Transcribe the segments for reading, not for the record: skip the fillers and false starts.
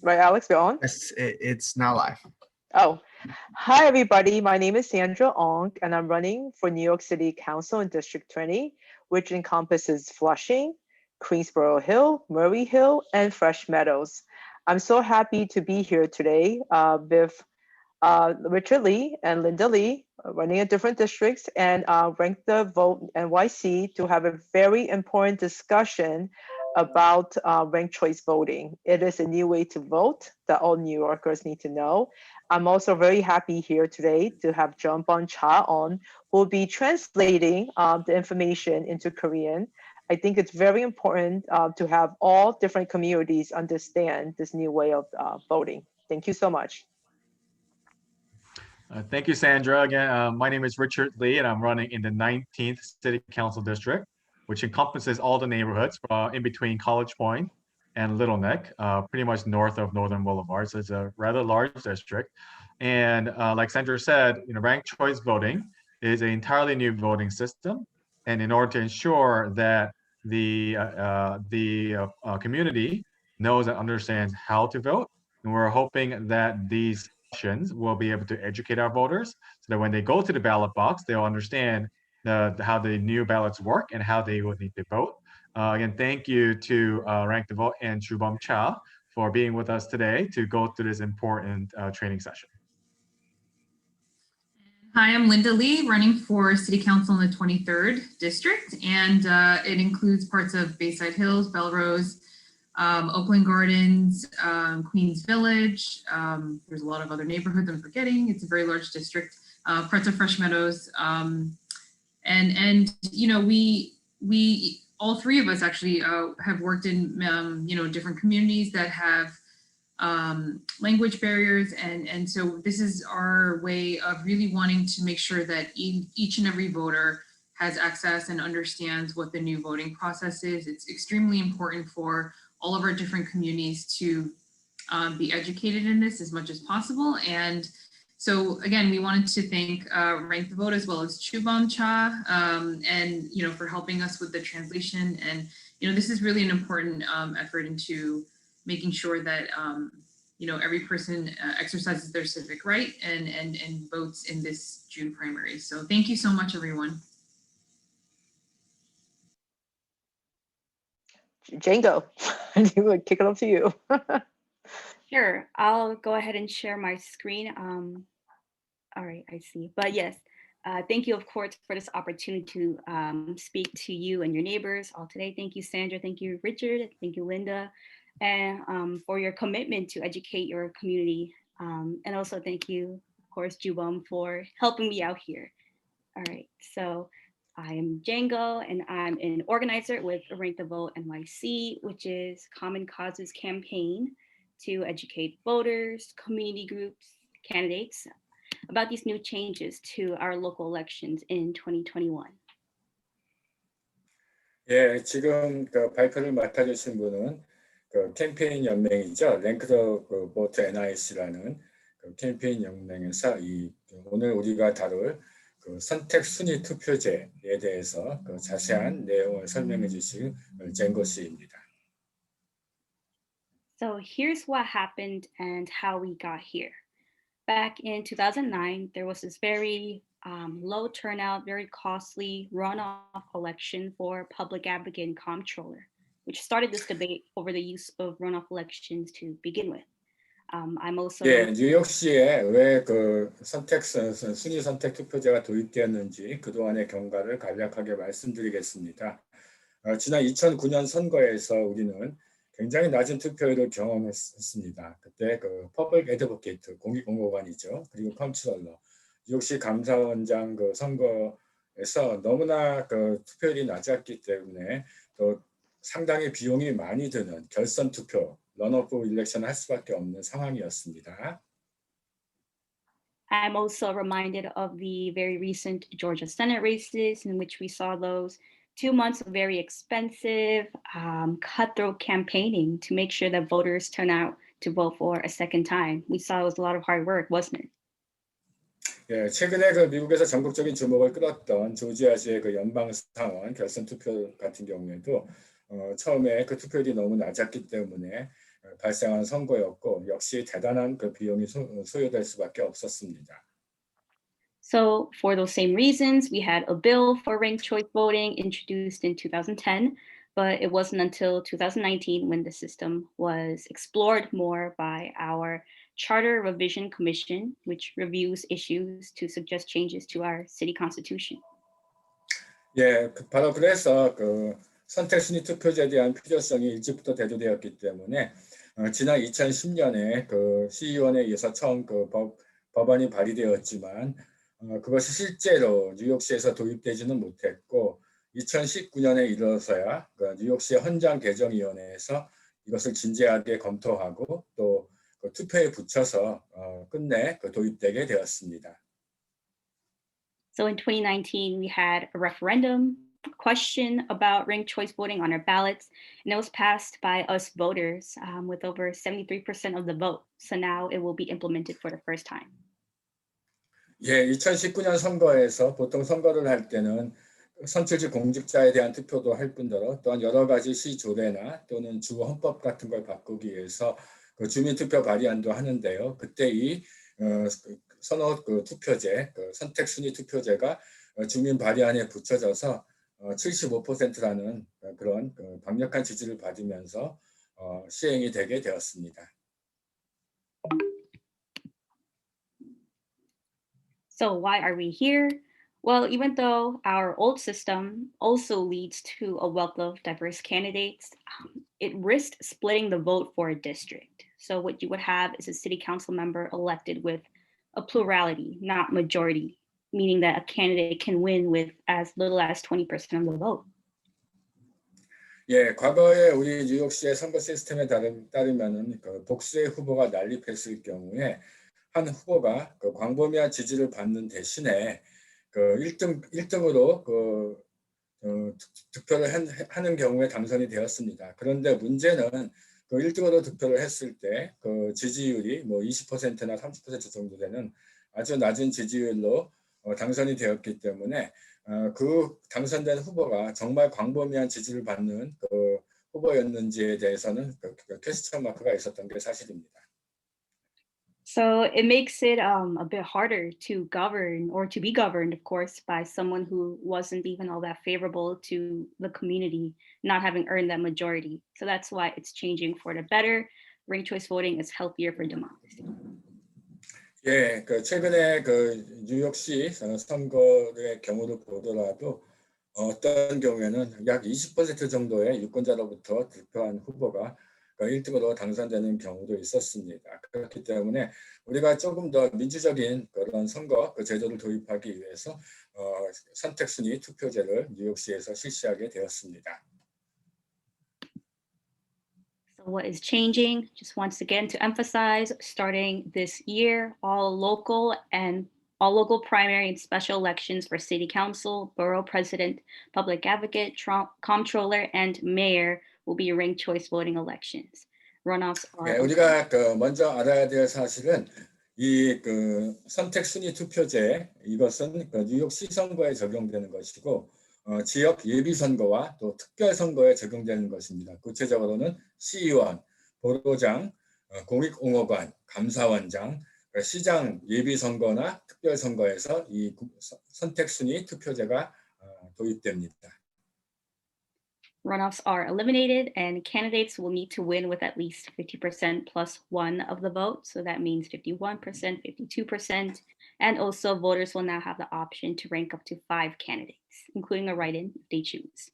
Right, Alex, we're on? Yes, it's now live. Oh, hi everybody. My name is Sandra Ong, and I'm running for New York City Council in District 20, which encompasses Flushing, Queensboro Hill, Murray Hill, and Fresh Meadows. I'm so happy to be here today with Richard Lee and Linda Lee running in different districts and Rank the Vote NYC to have a very important discussion about ranked choice voting. It is a new way to vote that all New Yorkers need to know. I'm also very happy here today to have Jeonbon Cha on, who will be translating the information into Korean. I think it's very important to have all different communities understand this new way of voting. Thank you so much. Thank you, Sandra. Again, my name is Richard Lee, and I'm running in the 19th City Council District, which encompasses all the neighborhoods in between College Point and Little Neck, pretty much north of Northern Boulevard. So it's a rather large district. And like Sandra said, ranked choice voting is an entirely new voting system. And in order to ensure that the community knows and understands how to vote, and we're hoping that these will be able to educate our voters so that when they go to the ballot box, they'll understand how the new ballots work and how they would need to vote. Again, thank you to Rank the Vote and Jeonbon Cha for being with us today to go through this important training session. Hi, I'm Linda Lee, running for City Council in the 23rd District, and it includes parts of Bayside Hills, Belrose, Oakland Gardens, Queens Village. There's a lot of other neighborhoods I'm forgetting. It's a very large district. Parts of Fresh Meadows, and we all three of us actually have worked in different communities that have language barriers, and so this is our way of really wanting to make sure that each and every voter has access and understands what the new voting process is. It's extremely important for all of our different communities to be educated in this as much as possible. And so again, we wanted to thank Rank the Vote as well as Jeonbon Cha, and for helping us with the translation. And this is really an important effort into making sure that every person exercises their civic right and votes in this June primary. So thank you so much, everyone. Django, you would kick it up to you. Sure, I'll go ahead and share my screen. All right, I see. But yes, thank you, of course, for this opportunity to speak to you and your neighbors all today. Thank you, Sandra. Thank you, Richard. Thank you, Linda, and for your commitment to educate your community. And also thank you, of course, Jeonbon, for helping me out here. All right, so I am Django, and I'm an organizer with Rank the Vote NYC, which is Common Causes campaign to educate voters, community groups, candidates about these new changes to our local elections in 2021. 예, 지금 그 발표를 맡아주신 분은 그 캠페인 연맹이죠. 랭크 더 보트 NIC라는 그 캠페인 연맹에서 오늘 우리가 다룰 그 선택 순위 투표제에 대해서 그 자세한 내용을 설명해 주실 쟁고 씨입니다. So here's what happened and how we got here. Back in 2009, there was this very low turnout, very costly runoff election for public advocate and comptroller, which started this debate over the use of runoff elections to begin with. I'm also 예, 뉴욕시에 왜 그 순위 선택 투표제가 도입되었는지 그동안의 경과를 간략하게 말씀드리겠습니다. 지난 2009년 선거에서 우리는 굉장히 낮은 투표율을 경험했습니다. 그때 그 퍼블릭 애드보케이트 공익공무관이죠. 그리고 컴트롤러, 뉴욕시 감사원장 그 선거에서 너무나 그 투표율이 낮았기 때문에 또 상당히 비용이 많이 드는 결선 투표, 런오프 일렉션을 할 수밖에 없는 상황이었습니다. I'm also reminded of the very recent Georgia Senate races in which we saw those 2 months of very expensive, cutthroat campaigning to make sure that voters turn out to vote for a second time. We saw it was a lot of hard work, wasn't it? 예, 최근에 그 미국에서 전국적인 주목을 끌었던 조지아주의 그 연방상원 결선 투표 같은 경우에도 처음에 그 투표율이 너무 낮았기 때문에 발생한 선거였고 역시 대단한 그 비용이 소요될 수밖에 없었습니다. So for those same reasons, we had a bill for ranked choice voting introduced in 2010, but it wasn't until 2019 when the system was explored more by our Charter Revision Commission, which reviews issues to suggest changes to our city constitution. 예, 바로 그래서 그 선택순위 투표제에 대한 필요성이 일찍부터 대두되었기 때문에 지난 2010년에 그 시의원에 의해서 처음 그 법안이 발의되었지만 그것이 실제로 뉴욕시에서 도입되지는 못했고 2019년에 이르러서야 그 뉴욕시 헌장개정위원회에서 이것을 진지하게 검토하고 또 그 투표에 붙여서 끝내 그 도입되게 되었습니다. So in 2019, we had a referendum question about ranked choice voting on our ballots, and it was passed by us voters with over 73% of the vote. So now it will be implemented for the first time. 예, 2019년 선거에서 보통 선거를 할 때는 선출직 공직자에 대한 투표도 할 뿐더러 또한 여러 가지 시 조례나 또는 주 헌법 같은 걸 바꾸기 위해서 그 주민투표 발의안도 하는데요. 그때 이 선호 그 투표제, 그 선택순위 투표제가 주민 발의안에 붙여져서 75%라는 그런 강력한 지지를 받으면서 시행이 되게 되었습니다. So why are we here? Well, even though our old system also leads to a wealth of diverse candidates, it risked splitting the vote for a district. So what you would have is a city council member elected with a plurality, not majority, meaning that a candidate can win with as little as 20% of the vote. 예, 과거에 우리 뉴욕시의 선거 시스템에 따르면은 그 복수의 후보가 난립했을 경우에 한 후보가 그 광범위한 지지를 받는 대신에 그 1등으로 그 득표를 하는 경우에 당선이 되었습니다. 그런데 문제는 그 1등으로 득표를 했을 때 그 지지율이 뭐 20%나 30% 정도 되는 아주 낮은 지지율로 당선이 되었기 때문에 그 당선된 후보가 정말 광범위한 지지를 받는 그 후보였는지에 대해서는 그 퀘스천 마크가 있었던 게 사실입니다. So it makes it a bit harder to govern or to be governed, of course, by someone who wasn't even all that favorable to the community, not having earned that majority. So that's why it's changing for the better. Ranked choice voting is healthier for democracy. 예, 그 최근에 그 뉴욕시 선거의 경우를 보더라도 어떤 경우에는 약 20% 정도의 유권자로부터 득표한 후보가 1등으로 당선되는 경우도 있었습니다. 그렇기 때문에 우리가 조금 더 민주적인 그런 선거 그 제도를 도입하기 위해서 선택순위 투표제를 뉴욕시에서 실시하게 되었습니다. So what is changing? Just once again to emphasize, starting this year, all local primary and special elections for city council, borough president, public advocate, comptroller, and mayor will be ranked choice voting elections. Runoffs are. 네, 우리가 먼저 알아야 될 사실은 이 선택 순위 투표제 이것은 뉴욕시 선거에 적용되는 것이고 지역 예비 선거와 또 특별 선거에 적용되는 것입니다. 구체적으로는 시의원, 보로장, 공익공허관, 감사원장, 시장 예비 선거나 특별 선거에서 이 선택 순위 투표제가 도입됩니다. Runoffs are eliminated and candidates will need to win with at least 50% plus one of the vote. So that means 51%, 52%. And also voters will now have the option to rank up to 5 candidates, including a write-in if they choose.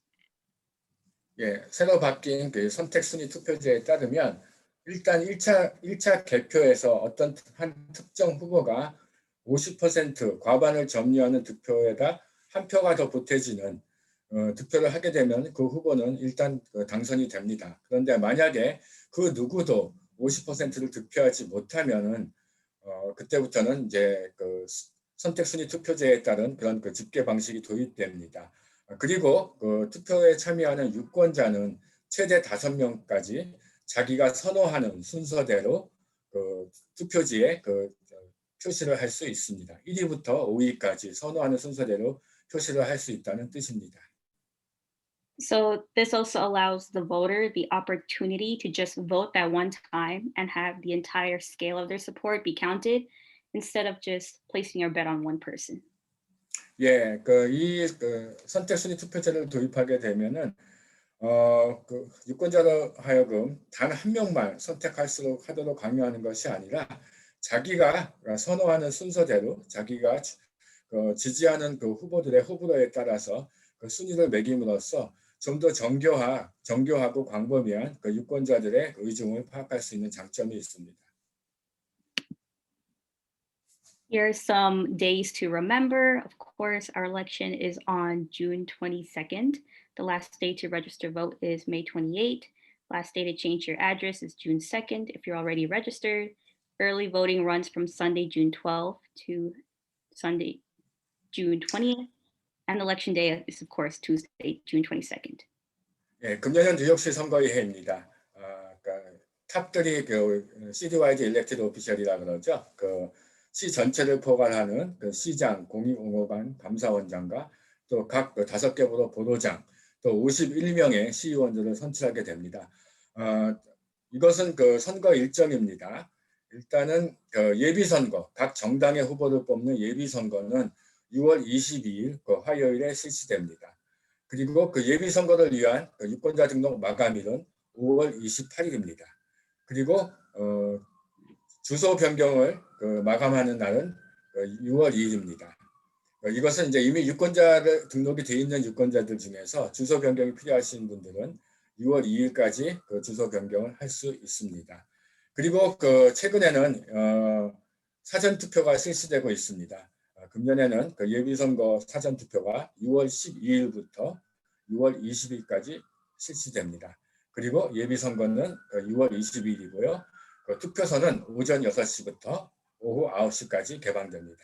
예, 새로 바뀐 그 선택순위 투표제에 따르면 일단 1차 개표에서 어떤 한 특정 후보가 50% 과반을 점유하는 득표에다 한 표가 더 보태지는 득표를 하게 되면 그 후보는 일단 당선이 됩니다. 그런데 만약에 그 누구도 50%를 득표하지 못하면은 그때부터는 이제 그 선택순위 투표제에 따른 그런 그 집계 방식이 도입됩니다. 그리고 그 투표에 참여하는 유권자는 최대 5명까지 자기가 선호하는 순서대로 그 투표지에 그 표시를 할 수 있습니다. 1위부터 5위까지 선호하는 순서대로 표시를 할 수 있다는 뜻입니다. So this also allows the voter the opportunity to just vote that one time and have the entire scale of their support be counted instead of just placing your bet on one person. 예, 이 선택 순위 투표제를 도입하게 되면은 유권자로 하여금 단 한 명만 선택할수록 하도록 강요하는 것이 아니라 자기가 선호하는 순서대로 자기가 지지하는 후보들의 호불호에 따라서 순위를 매김으로써 좀 더 정교하고 광범위한 유권자들의 의중을 파악할 수 있는 장점이 있습니다. Here are some days to remember. Of course, our election is on June 22nd. The last day to register vote is May 28th. Last day to change your address is June 2nd if you're already registered. Early voting runs from Sunday, June 12th to Sunday, June 20th. And election day is, of course, Tuesday, June 22nd. 예, 금년은 뉴욕시 선거의 해입니다. 탑들이 시티와이드 일렉티드 오피셜이라 그러죠. 시 전체를 포괄하는 시장, 공익공업원, 감사원장과 또 각 5개 부로 보도장, 또 51명의 시의원들을 선출하게 됩니다. 이것은 선거 일정입니다. 일단은 예비선거, 각 정당의 후보를 뽑는 예비선거는 6월 22일 화요일에 실시됩니다. 그리고 예비선거를 위한 유권자 등록 마감일은 5월 28일입니다. 그리고 주소 변경을 마감하는 날은 6월 2일입니다. 이것은 이제 이미 유권자를 등록이 돼 있는 유권자들 중에서 주소 변경이 필요하신 분들은 6월 2일까지 주소 변경을 할 수 있습니다. 그리고 최근에는 사전 투표가 실시되고 있습니다. 금년에는 예비선거 사전 투표가 6월 12일부터 6월 20일까지 실시됩니다. 그리고 예비선거는 6월 22일이고요. 투표소는 오전 6시부터 오후 9시까지 개방됩니다.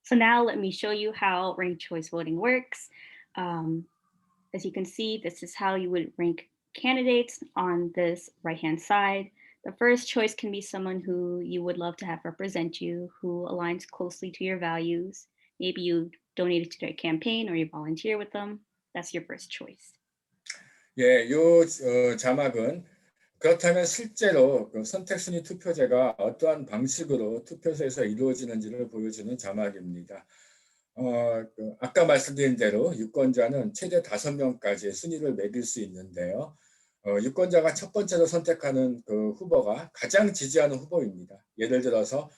So now let me show you how ranked choice voting works. As you can see, this is how you would rank candidates on this right-hand side. The first choice can be someone who you would love to have represent you, who aligns closely to your values. Maybe you donated to their campaign or you volunteer with them. That's your first choice. 예, 요 자막은 그렇다면 실제로 선택순위 투표제가 어떠한 방식으로 투표소에서 이루어지는지를 보여주는 자막입니다. 아까 말씀드린 대로 유권자는 최대 5명까지의 순위를 매길 수 있는데요. 유권자가 첫 번째로 선택하는 후보가 가장 지지하는 후보입니다. 예를 들어서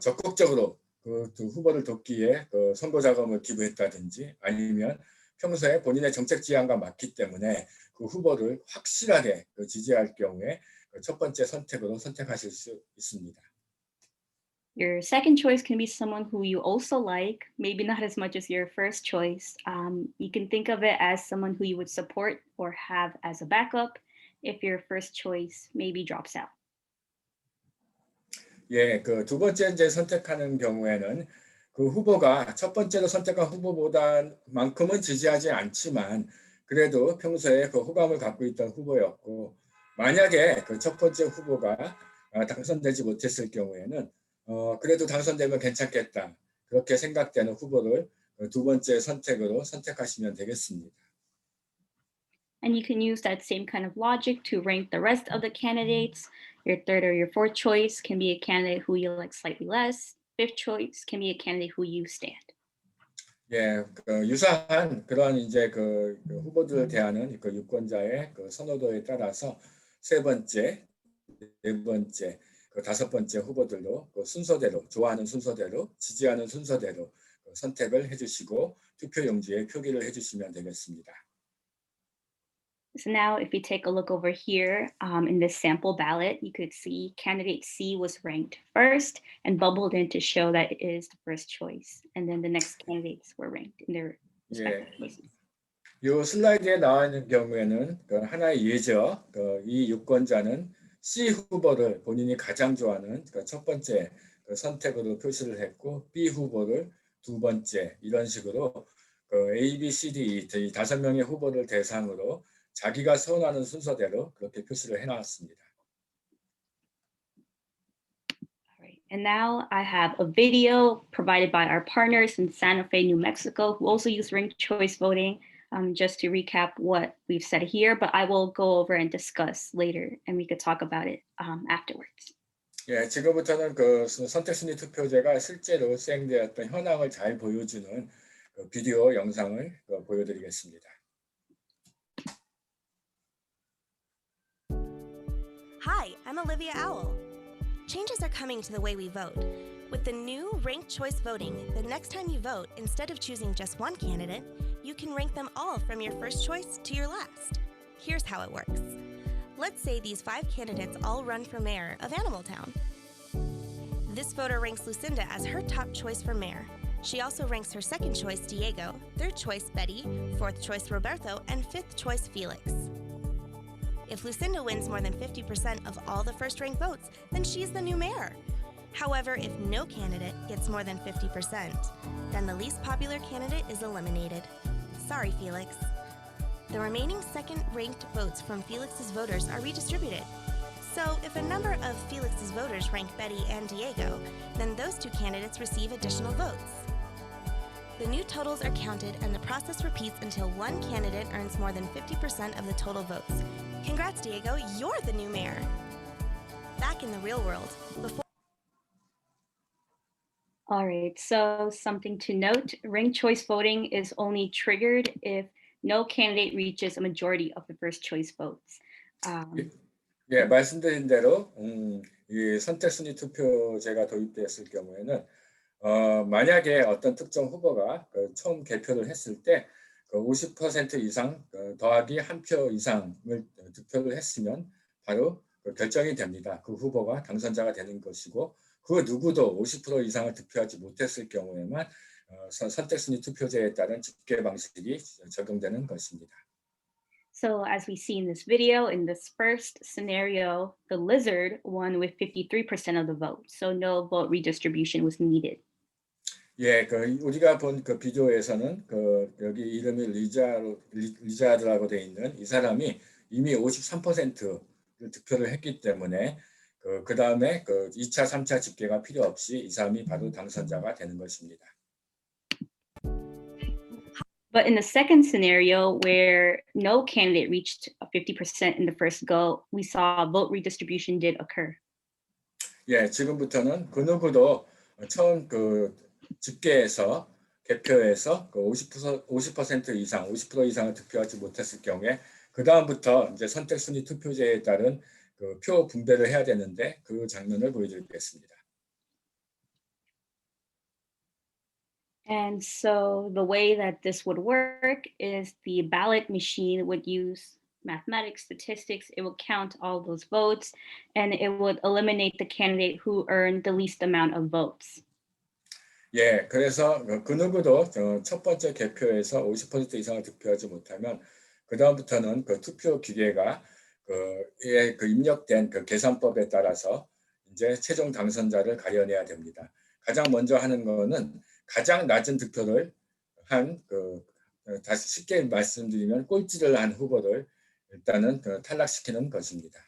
적극적으로 두 후보를 돕기에 선거 자금을 기부했다든지 아니면 평소에 본인의 정책 지향과 맞기 때문에 그 후보를 확실하게 지지할 경우에 첫 번째 선택으로 선택하실 수 있습니다. Your second choice can be someone who you also like, maybe not as much as your first choice. You can think of it as someone who you would support or have as a backup if your first choice maybe drops out. 예, 두 번째 이제 선택하는 경우에는 그 후보가 첫 번째로 선택한 후보보다만큼은 지지하지 않지만 그래도 평소에 호감을 갖고 있던 후보였고 만약에 첫 번째 후보가 당선되지 못했을 경우에는 그래도 당선되면 괜찮겠다 그렇게 생각되는 후보를 두 번째 선택으로 선택하시면 되겠습니다. And you can use that same kind of logic to rank the rest of the candidates. Your third or your fourth choice can be a candidate who you like slightly less. Fifth choice can be a candidate who you stand. 예, 유사한 그런 이제 후보들을 대하는 유권자의 선호도에 따라서 세 번째, 네 번째, 다섯 번째 후보들도 순서대로 좋아하는 순서대로 지지하는 순서대로 선택을 해주시고 투표용지에 표기를 해주시면 되겠습니다. So now if we take a look over here in this sample ballot, you could see candidate C was ranked first and bubbled in to show that it is the first choice. And then the next candidates were ranked in their respective places. 이 슬라이드에 나와 있는 경우에는 하나의 예죠. 이 유권자는 C 후보를 본인이 가장 좋아하는 첫 번째 선택으로 표시를 했고 B 후보를 두 번째 이런 식으로 A, B, C, D 이 5명의 후보를 대상으로 자기가 선호하는 순서대로 그렇게 표시를 해놨습니다. And now I have a video provided by our partners in Santa Fe, New Mexico, who also use ranked choice voting. just to recap what we've said here, but I will go over and discuss later, and we could talk about it afterwards. 예, 지금부터는 그 선택순위 투표제가 실제로 시행되었던 현황을 잘 보여주는 그 비디오 영상을 보여드리겠습니다. Hi, I'm Olivia Owl. Changes are coming to the way we vote. With the new ranked choice voting, the next time you vote, instead of choosing just one candidate, you can rank them all from your first choice to your last. Here's how it works. Let's say these 5 candidates all run for mayor of Animal Town. This voter ranks Lucinda as her top choice for mayor. She also ranks her second choice Diego, third choice Betty, fourth choice Roberto, and fifth choice Felix. If Lucinda wins more than 50% of all the first-ranked votes, then she's the new mayor. However, if no candidate gets more than 50%, then the least popular candidate is eliminated. Sorry, Felix. The remaining second-ranked votes from Felix's voters are redistributed. So, if a number of Felix's voters rank Betty and Diego, then those 2 candidates receive additional votes. The new totals are counted and the process repeats until one candidate earns more than 50% of the total votes. Congrats, Diego, you're the new mayor. Back in the real world, before All right, so something to note, ranked choice voting is only triggered if no candidate reaches a majority of the first choice votes. 예, 말씀드린 대로 이 선택순위 투표제가 도입되었을 경우에는 만약에 어떤 특정 후보가 처음 개표를 했을 때 50% 이상 더하기 1표 이상을 득표를 했으면 바로 결정이 됩니다. 그 후보가 당선자가 되는 것이고 그 누구도 50% 이상을 득표하지 못했을 경우에만 선택순위 투표제에 따른 집계 방식이 적용되는 것입니다. So as we see in this video, in this first scenario, the lizard won with 53% of the vote. So no vote redistribution was needed. 예, 우리가 본 그 비디오에서는 여기 이름이 리자드라고 되어 있는 이 사람이 이미 53%를 득표를 했기 때문에 그 다음에 2차, 3차 집계가 필요 없이 이 사람이 바로 당선자가 되는 것입니다. But in the second scenario, where no candidate reached 50% in the first go, we saw vote redistribution did occur. 예, 지금부터는 그 누구도 처음 집계에서 개표에서 50% 이상, 50% 이상을 득표하지 못했을 경우에 그 다음부터 이제 선택순위 투표제에 따른 표 분배를 해야 되는데 그 장면을 보여드리겠습니다. And so the way that this would work is the ballot machine would use mathematics, statistics, it would count all those votes, and it would eliminate the candidate who earned the least amount of votes. 예, 그래서 그 누구도 첫 번째 개표에서 50% 이상을 득표하지 못하면 그 다음부터는 투표 기계가 입력된 계산법에 따라서 이제 최종 당선자를 가려내야 됩니다. 가장 먼저 하는 거는 가장 낮은 득표를 한 다시 쉽게 말씀드리면 꼴찌를 한 후보를 일단은 탈락시키는 것입니다.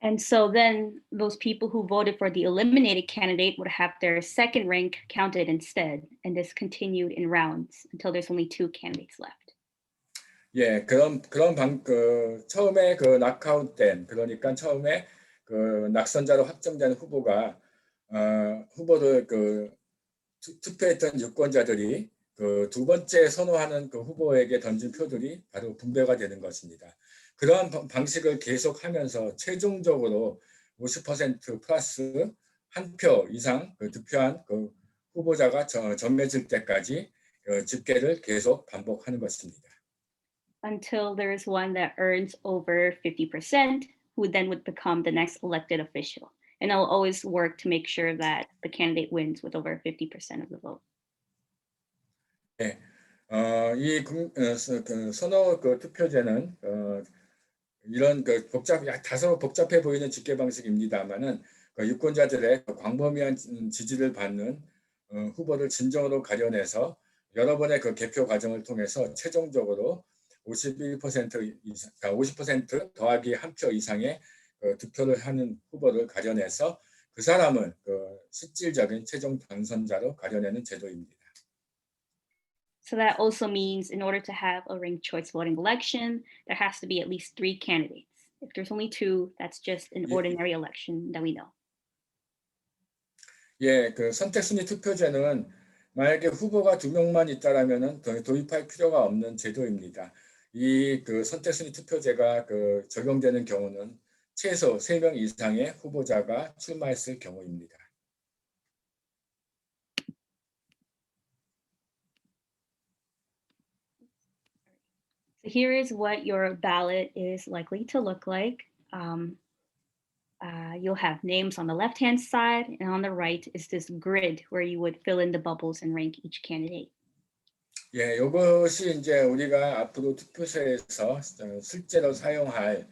And so then those people who voted for the eliminated candidate would have their second rank counted instead, and this continued in rounds until there's only 2 candidates left. 예, 처음에 낙아웃된, 그러니까 처음에 낙선자로 확정된 후보가 후보를 투표했던 유권자들이 두 번째 선호하는 후보에게 던진 표들이 바로 분배가 되는 것입니다. 그러한 방식을 계속하면서 최종적으로 50% 플러스 1표 이상 득표한 후보자가 정해질 때까지 집계를 계속 반복하는 것입니다. Until there is one that earns over 50%, who then would become the next elected official. And I'll always work to make sure that the candidate wins with over 50% of the vote. 네, 이 선호 투표제는 이런 다소 복잡해 보이는 집계 방식입니다만은 유권자들의 광범위한 지지를 받는 후보를 진정으로 가려내서 여러 번의 개표 과정을 통해서 최종적으로 51% 이상, 50% 더하기 1표 이상의 득표를 하는 후보를 가려내서 그 사람을 실질적인 최종 당선자로 가려내는 제도입니다. So that also means in order to have a ranked choice voting election, there has to be at least 3 candidates. If there's only 2, that's just an 예, ordinary election that we know. 예, 그 선택순위 투표제는 만약에 후보가 2명만 있다라면은 도입할 필요가 없는 제도입니다. 이 그 선택순위 투표제가 그 적용되는 경우는 최소 3명 이상의 후보자가 출마했을 경우입니다. So here is what your ballot is likely to look like. You'll have names on the left-hand side, and on the right is this grid where you would fill in the bubbles and rank each candidate. 예, 이것이 이제 우리가 앞으로 투표소에서 실제로 사용할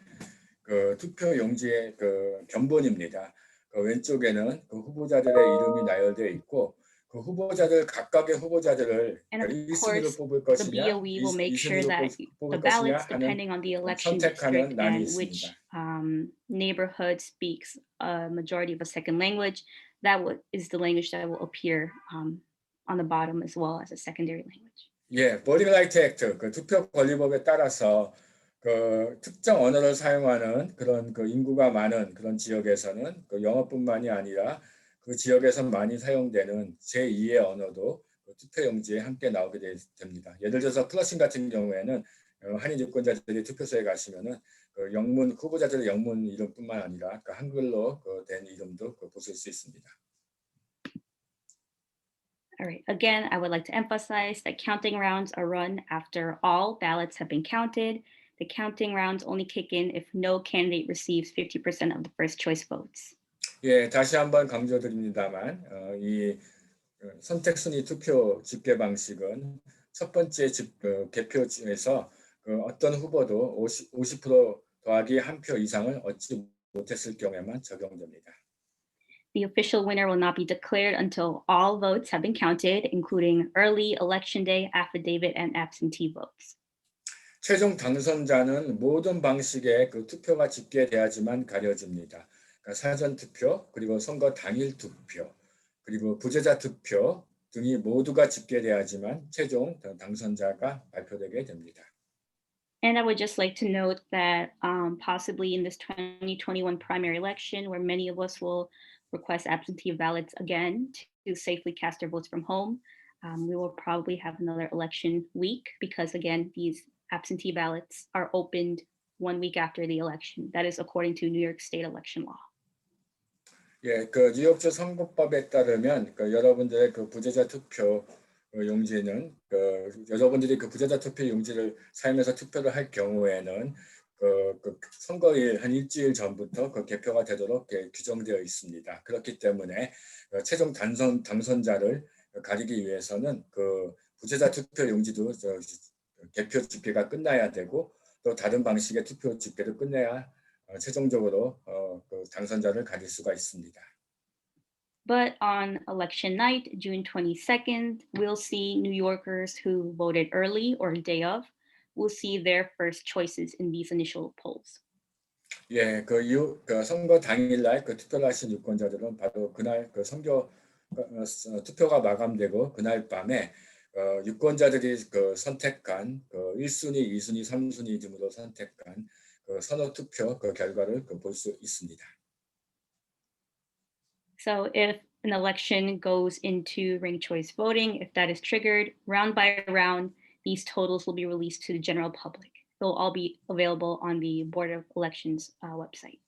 그 투표 용지의 그 견본입니다. 그 왼쪽에는 그 후보자들의 이름이 나열되어 있고 그 후보자들 각각의 후보자들을 And of 1순위로 course, 뽑을 the 것이냐, BOE will make sure 2순위로 that 뽑을 the 것이냐 ballots, 하는 depending on the election 선택하는 district 난이 and which 있습니다. neighborhood speaks a majority of a second language, that is the language that will appear on the bottom as well as a secondary language. 예, 보딩 라이트 액트, 그 투표 권리법에 따라서 그 특정 언어를 사용하는 그런 그 인구가 많은 그런 지역에서는 그 영어뿐만이 아니라 그 지역에서 많이 사용되는 제2의 언어도 그 투표 용지에 함께 나오게 됩니다. 예를 들어서 플러싱 같은 경우에는 한인 유권자들이 투표소에 가시면은 그 영문 후보자들의 영문 이름뿐만 아니라 그 한글로 그 된 이름도 그 보실 수 있습니다. All right, again, I would like to emphasize that counting rounds are run after all ballots have been counted. The counting rounds only kick in if no candidate receives 50% of the first choice votes. 예, 다시 한번 강조드립니다만 이 선택순위 투표 집계 방식은 첫 번째 개표에서 어떤 후보도 50% 더하기 한 표 이상을 얻지 못했을 경우에만 적용됩니다. The official winner will not be declared until all votes have been counted, including early election day, affidavit, and absentee votes. 최종 당선자는 모든 방식의 그 투표가 집계돼야지만 가려집니다. 그러니까 사전 투표, 그리고 선거 당일 투표, 그리고 부재자 투표 등이 모두가 집계돼야지만 최종 당선자가 발표되게 됩니다. And I would just like to note that possibly in this 2021 primary election, where many of us will request absentee ballots again to safely cast their votes from home, we will probably have another election week because, again, these absentee ballots are opened 1 week after the election. That is according to New York State election law. 예, 그 뉴욕주 선거법에 따르면 그 여러분들의 그 부재자 투표 용지는 여러분들이 그 부재자 투표 용지를 사용해서 투표를 할 경우에는 그 선거일 한 일주일 전부터 그 개표가 되도록 규정되어 있습니다. 그렇기 때문에 최종 당선자를 가리기 위해서는 그 부재자 투표 용지도 개표 집계가 끝나야 되고 또 다른 방식의 투표 집계를 끝내야 최종적으로 그 당선자를 가릴 수가 있습니다. But on election night, June 22nd, we'll see New Yorkers who voted early or day of will see their first choices in these initial polls. 예, 그 선거 당일날 그 투표를 하신 유권자들은 바로 그날 그 투표가 마감되고 그날 밤에 유권자들이 그 선택한 그 1순위, 2순위, 3순위 등으로 선택한 그 선호 투표 그 결과를 볼 수 있습니다. So if an election goes into ranked choice voting, if that is triggered, round by round, these totals will be released to the general public. They'll all be available on the Board of Elections website.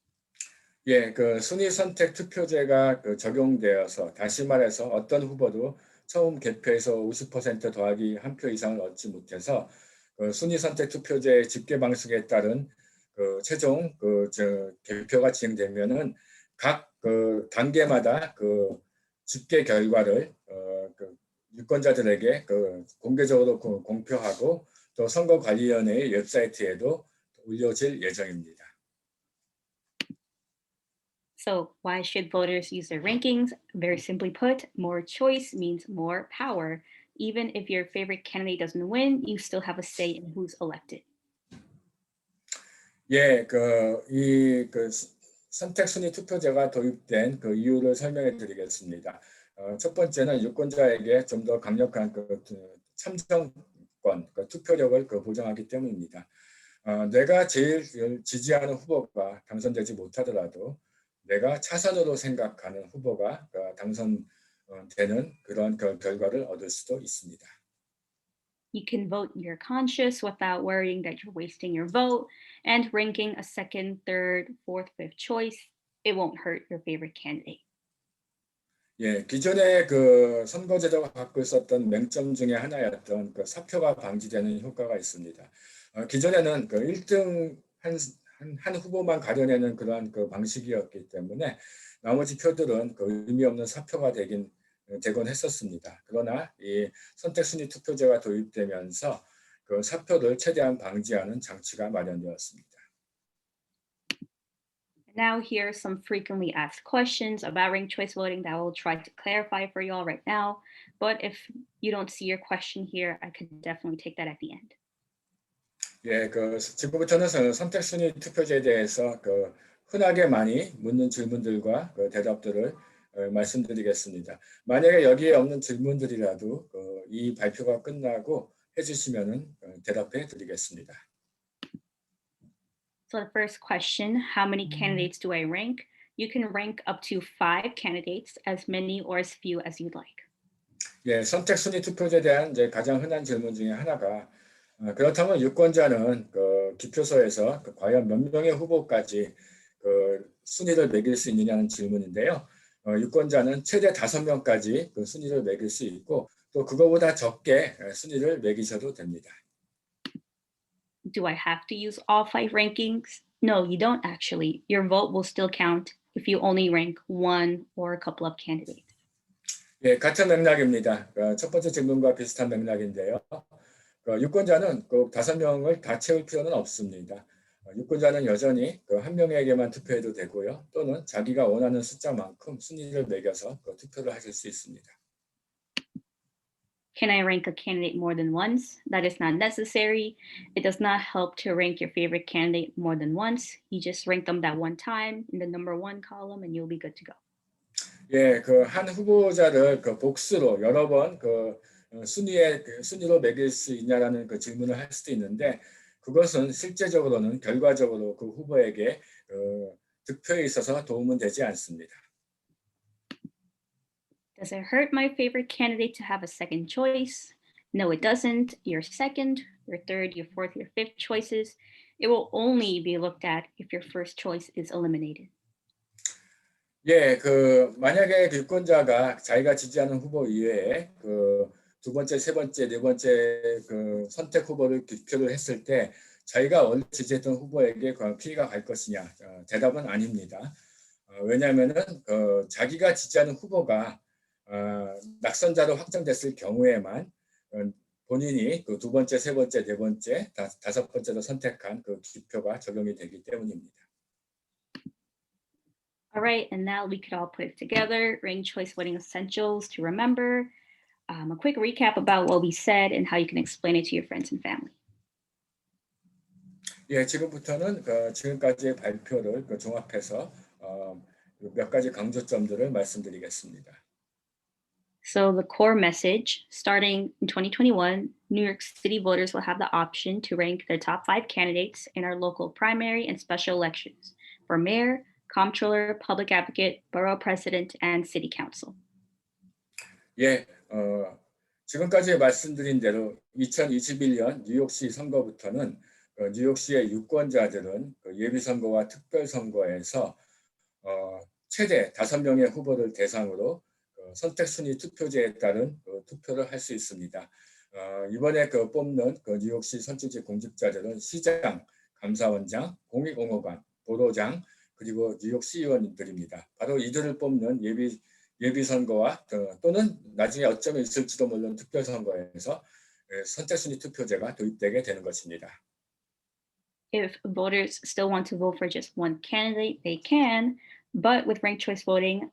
예, 그 순위 선택 투표제가 그 적용되어서 다시 말해서 어떤 후보도 처음 개표에서 50% 더하기 한 표 이상을 얻지 못해서 그 순위 선택 투표제 집계 방식에 따른 그 최종 개표가 진행되면은 각 그 단계마다 그 집계 결과를 그 유권자들에게 그 공개적으로 공표하고 또 선거관리위원회의 웹사이트에도 올려질 예정입니다. So why should voters use their rankings? Very simply put, more choice means more power. Even if your favorite candidate doesn't win, you still have a say in who's elected. 예, 그 선택순위 투표제가 도입된 그 이유를 설명해 드리겠습니다. 첫 번째는 유권자에게 좀 더 강력한 참정권, 투표력을 보장하기 때문입니다. 내가 제일 지지하는 후보가 당선되지 못하더라도 내가 차선으로 생각하는 후보가 당선되는 그런 결과를 얻을 수도 있습니다. You can vote your conscience without worrying that you're wasting your vote, and ranking a second, third, fourth, fifth choice, it won't hurt your favorite candidate. 예, 기존의 선거제도가 갖고 있었던 맹점 중에 하나였던 사표가 방지되는 효과가 있습니다. 기존에는 1등 한 후보만 가려내는 그러한 방식이었기 때문에 나머지 표들은 의미 없는 사표가 되곤 했었습니다. 그러나 이 선택순위 투표제가 도입되면서 사표를 최대한 방지하는 장치가 마련되었습니다. Now here are some frequently asked questions about ranked choice voting that I will try to clarify for you all right now. But if you don't see your question here, I could definitely take that at the end. 예, 지금부터는 선택순위 투표제에 대해서 흔하게 많이 묻는 질문들과 대답들을 말씀드리겠습니다. 만약에 여기에 없는 질문들이라도 이 발표가 끝나고 해주시면은 대답해 드리겠습니다. So the first question, how many candidates do I rank? You can rank up to 5 candidates, as many or as few as you'd like. 예, 선택순위 투표제에 대한 가장 흔한 질문 중에 하나가 그렇다면 유권자는 기표소에서 과연 몇 명의 후보까지 순위를 매길 수 있느냐는 질문인데요. 유권자는 최대 5명까지 순위를 매길 수 있고 또 그거보다 적게 순위를 매기셔도 됩니다. Do I have to use all 5 rankings? No, you don't actually. Your vote will still count if you only rank one or a couple of candidates. 예, 같은 맥락입니다. 첫 번째 질문과 비슷한 맥락인데요. 유권자는 꼭 5명을 다 채울 필요는 없습니다. 유권자는 여전히 한 명에게만 투표해도 되고요. 또는 자기가 원하는 숫자만큼 순위를 매겨서 투표를 하실 수 있습니다. Can I rank a candidate more than once? That is not necessary. It does not help to rank your favorite candidate more than once. You just rank them that one time in the number 1 column and you'll be good to go. 예, 한 후보자를 복수로 여러 번 순위로 매길 수 있냐라는 질문을 할 수도 있는데 그것은 실제적으로는 결과적으로 그 후보에게 득표에 있어서 도움은 되지 않습니다. Does it hurt my favorite candidate to have a second choice? No, it doesn't. Your second, your third, your fourth, your fifth choices, it will only be looked at if your first choice is eliminated. 예, 만약에 유권자가 자기가 지지하는 후보 이외에 두 번째, 세 번째, 네 번째 선택 후보를 기표를 했을 때 자기가 원래 지지했던 후보에게 피해가 갈 것이냐? 대답은 아닙니다. 왜냐하면은 자기가 지지하는 후보가 낙선자로 확정됐을 경우에만 본인이 두 번째, 세 번째, 네 번째, 다섯 번째로 선택한 기표가 적용이 되기 때문입니다. All right, and now we could all put it together. Ranked choice voting essentials to remember. A quick recap about what we said and how you can explain it to your friends and family. 예, 지금부터는 지금까지의 발표를 종합해서 몇 가지 강조점들을 말씀드리겠습니다. So the core message, starting in 2021, New York City voters will have the option to rank their top 5 candidates in our local primary and special elections for mayor, comptroller, public advocate, borough president, and city council. 예, 지금까지 말씀드린 대로 2021년 뉴욕시 선거부터는 뉴욕시의 유권자들은 예비선거와 특별선거에서 최대 5명의 후보를 대상으로 선택순위 투표제에 따른 투표를 할 수 있습니다. 이번에 뽑는 뉴욕시 선출직 공직자들은 시장, 감사원장, 공익공무관, 도로장, 그리고 뉴욕 시의원들입니다. 바로 이들을 뽑는 예비선거와 또는 나중에 어쩌면 있을지도 모르는 특별선거에서 선택순위 투표제가 도입되게 되는 것입니다. If voters still want to vote for just one candidate, they can, but with ranked choice voting,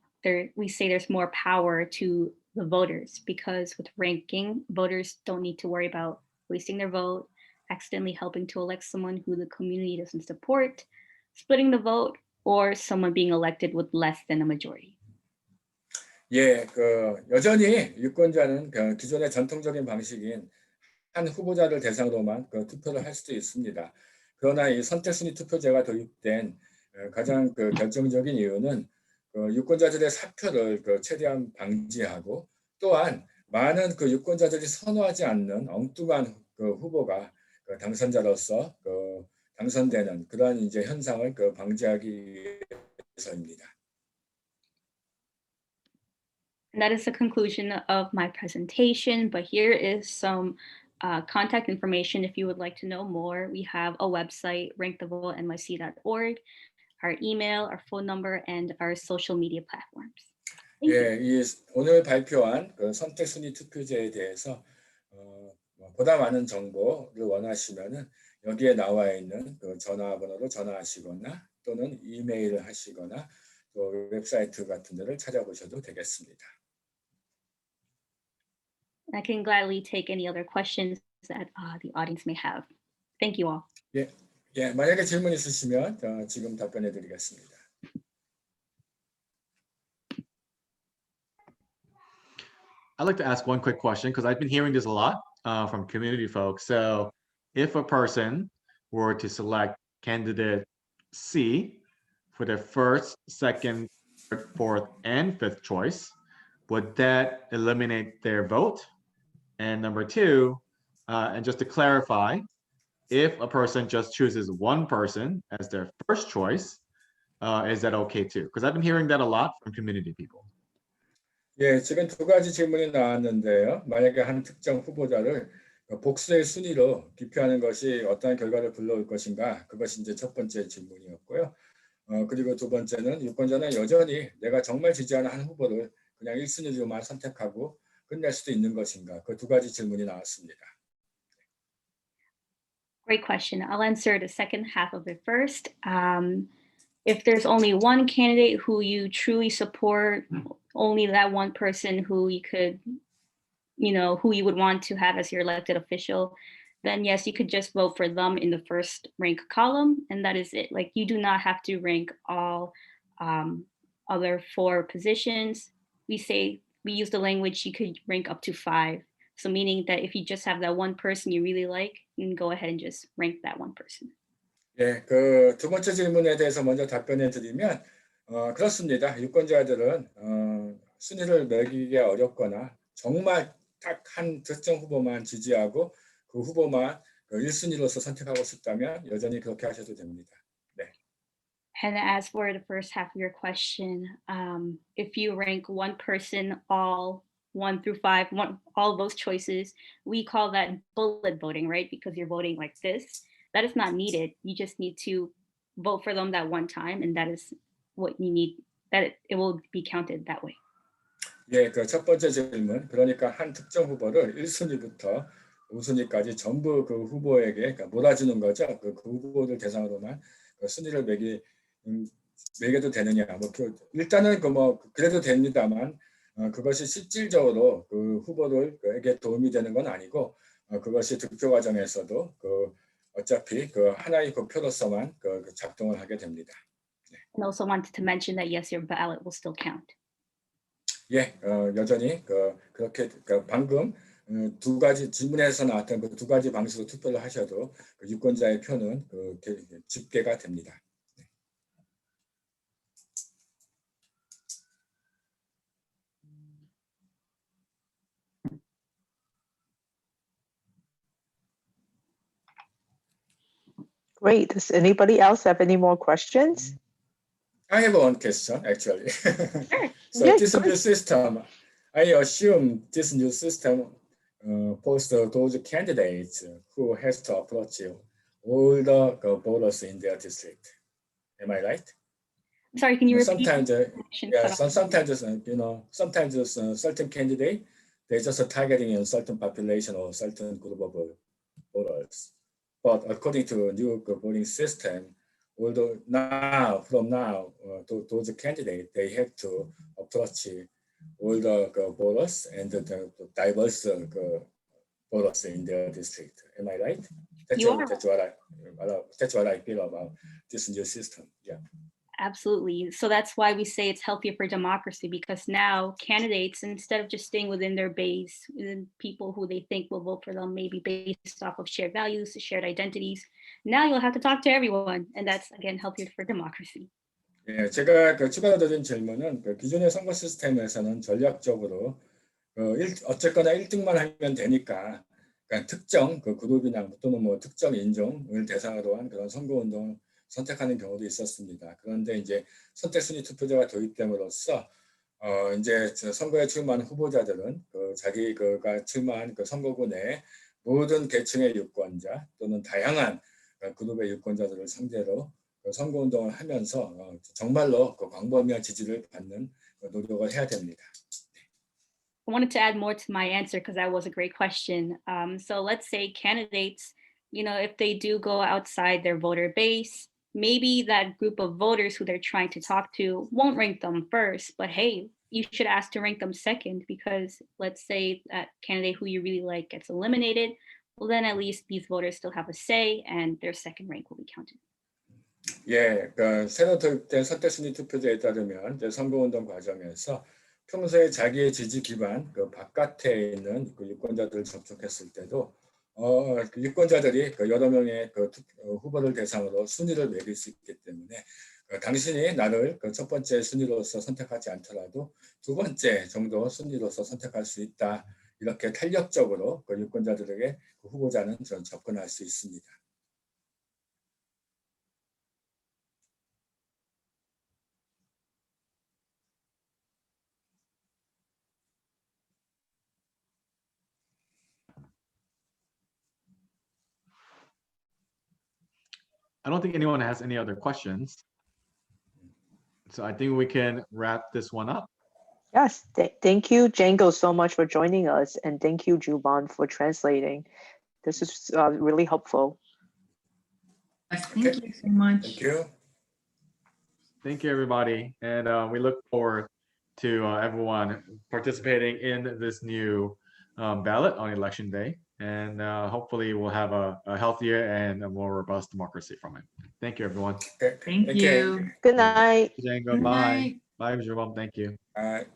we say there's more power to the voters because with ranking, voters don't need to worry about wasting their vote, accidentally helping to elect someone who the community doesn't support, splitting the vote, or someone being elected with less than a majority. 예, 여전히 유권자는 기존의 전통적인 방식인 한 후보자를 대상으로만 투표를 할 수도 있습니다. 그러나 이 선택순위 투표제가 도입된 가장 결정적인 이유는 유권자들의 사표를 최대한 방지하고 또한 많은 유권자들이 선호하지 않는 엉뚱한 후보가 당선자로서 당선되는 그러한 이제 현상을 방지하기 위해서입니다. And that is the conclusion of my presentation, but here is some contact information if you would like to know more. We have a website, rankthevotenyc.org, our email, our phone number, and our social media platforms. Thank you. 예, 오늘 발표한 선택순위 투표제에 대해서 보다 많은 정보를 원하시면은 여기에 나와 있는 전화번호로 전화하시거나 또는 이메일을 하시거나 또 웹사이트 같은 데를 찾아보셔도 되겠습니다. I can gladly take any other questions that the audience may have. Thank you all. 예, 만약에 질문 있으시면 지금 답변해 드리겠습니다. I'd like to ask one quick question because I've been hearing this a lot from community folks. So if a person were to select candidate C for their first, second, third, fourth, and fifth choice, would that eliminate their vote? And number two, and just to clarify, if a person just chooses one person as their first choice, is that okay too? Because I've been hearing that a lot from community people. 예, 지금 두 가지 질문이 나왔는데요. 만약에 한 특정 후보자를 복수의 순위로 기표하는 것이 어떠한 결과를 불러올 것인가? 그것이 이제 첫 번째 질문이었고요. 그리고 두 번째는 유권자는 여전히 내가 정말 지지하는 한 후보를 그냥 1순위로만 선택하고 끝낼 수도 있는 것인가? 그 두 가지 질문이 나왔습니다. Great question. I'll answer the second half of it first. If there's only one candidate who you truly support, only that one person who you could, who you would want to have as your elected official, then yes, you could just vote for them in the first rank column, and that is it. Like, you do not have to rank all other four positions. We use the language you could rank up to 5. So meaning that if you just have that one person you really like, you can go ahead and just rank that one person. 예, 두 번째 질문에 대해서 먼저 답변해 드리면 그렇습니다. 유권자들은 순위를 매기기 어렵거나 정말 딱 한 특정 후보만 지지하고 그 후보만 1순위로서 선택하고 싶다면 여전히 그렇게 하셔도 됩니다. 네. And as for the first half of your question, if you rank one person all 1 through 5, all those choices, we call that bullet voting, right? Because you're voting like this. That is not needed. You just need to vote for them that one time, and that is what you need, that it will be counted that way. 예, 첫 번째 질문. 그러니까 한 특정 후보를 1순위부터 5순위까지 전부 그 후보에게 몰아주는 거죠. 그 후보들 대상으로만 순위를 매겨도 되느냐. 일단은 그래도 됩니다만 그것이 실질적으로 그 후보들에게 도움이 되는 건 아니고 그것이 득표 과정에서도 어차피 하나의 표로서만 작동을 하게 됩니다. 네. And also wanted to mention that yes, your ballot will still count. 예, 여전히 그렇게 방금 두 가지 질문에서 나왔던 그 두 가지 방식으로 투표를 하셔도 유권자의 표는 집계가 됩니다. 네. Great. Does anybody else have any more questions? I have one question, actually. So Yeah, this new system, I assume this new system posts those candidates who has to approach all the voters in their district. Am I right? Sorry, can you repeat? Sometimes, sometimes certain candidate, they just targeting a certain population or certain group of voters. But according to a new voting system, although from now, those candidates, they have to approach all the voters and the diverse voters in their district. Am I right? That's what I feel about this new system. Yeah. Absolutely. So that's why we say it's healthier for democracy, because now candidates, instead of just staying within their base, within people who they think will vote for them, maybe based off of shared values, shared identities, now you'll have to talk to everyone. And that's, again, healthier for democracy. 예, 제가 추가로 드린 질문은 기존의 선거 시스템에서는 전략적으로 어쨌거나 1등만 하면 되니까 그러니까 특정 그룹이나 또는 뭐 특정 인종을 대상으로 한 그런 선거운동을 선택하는 경우도 있었습니다. 그런데 이제 선택 순위 투표제가 도입됨으로써 이제 선거에 출마한 후보자들은 자기가 출마한 선거구 내 모든 계층의 유권자 또는 다양한 그룹의 유권자들을 상대로 선거운동을 하면서 정말로 광범위한 지지를 받는 노력을 해야 됩니다. I wanted to add more to my answer because that was a great question. So let's say candidates, if they do go outside their voter base, maybe that group of voters who they're trying to talk to won't rank them first, but hey, you should ask to rank them second, because let's say that candidate who you really like gets eliminated, well, then at least these voters still have a say and their second rank will be counted. 예, 새로 도입된 선택순위 투표제에 따르면 이제 선거운동 과정에서 평소에 자기의 지지 기반 바깥에 있는 유권자들을 접촉했을 때도 유권자들이 여러 명의 후보를 대상으로 순위를 매길 수 있기 때문에 당신이 나를 첫 번째 순위로서 선택하지 않더라도 두 번째 정도 순위로서 선택할 수 있다. 이렇게 탄력적으로 유권자들에게 후보자는 접근할 수 있습니다. I don't think anyone has any other questions. So I think we can wrap this one up. Yes, thank you, Django, so much for joining us, and thank you, Juban, for translating. This is really helpful. Yes, thank you so much. Thank you. Thank you, everybody. And we look forward to everyone participating in this new ballot on election day. And hopefully we'll have a healthier and a more robust democracy from it. Thank you, everyone. Okay. Thank you. Good night. Django, Good bye. night. Bye, Jerome. Thank you. Bye.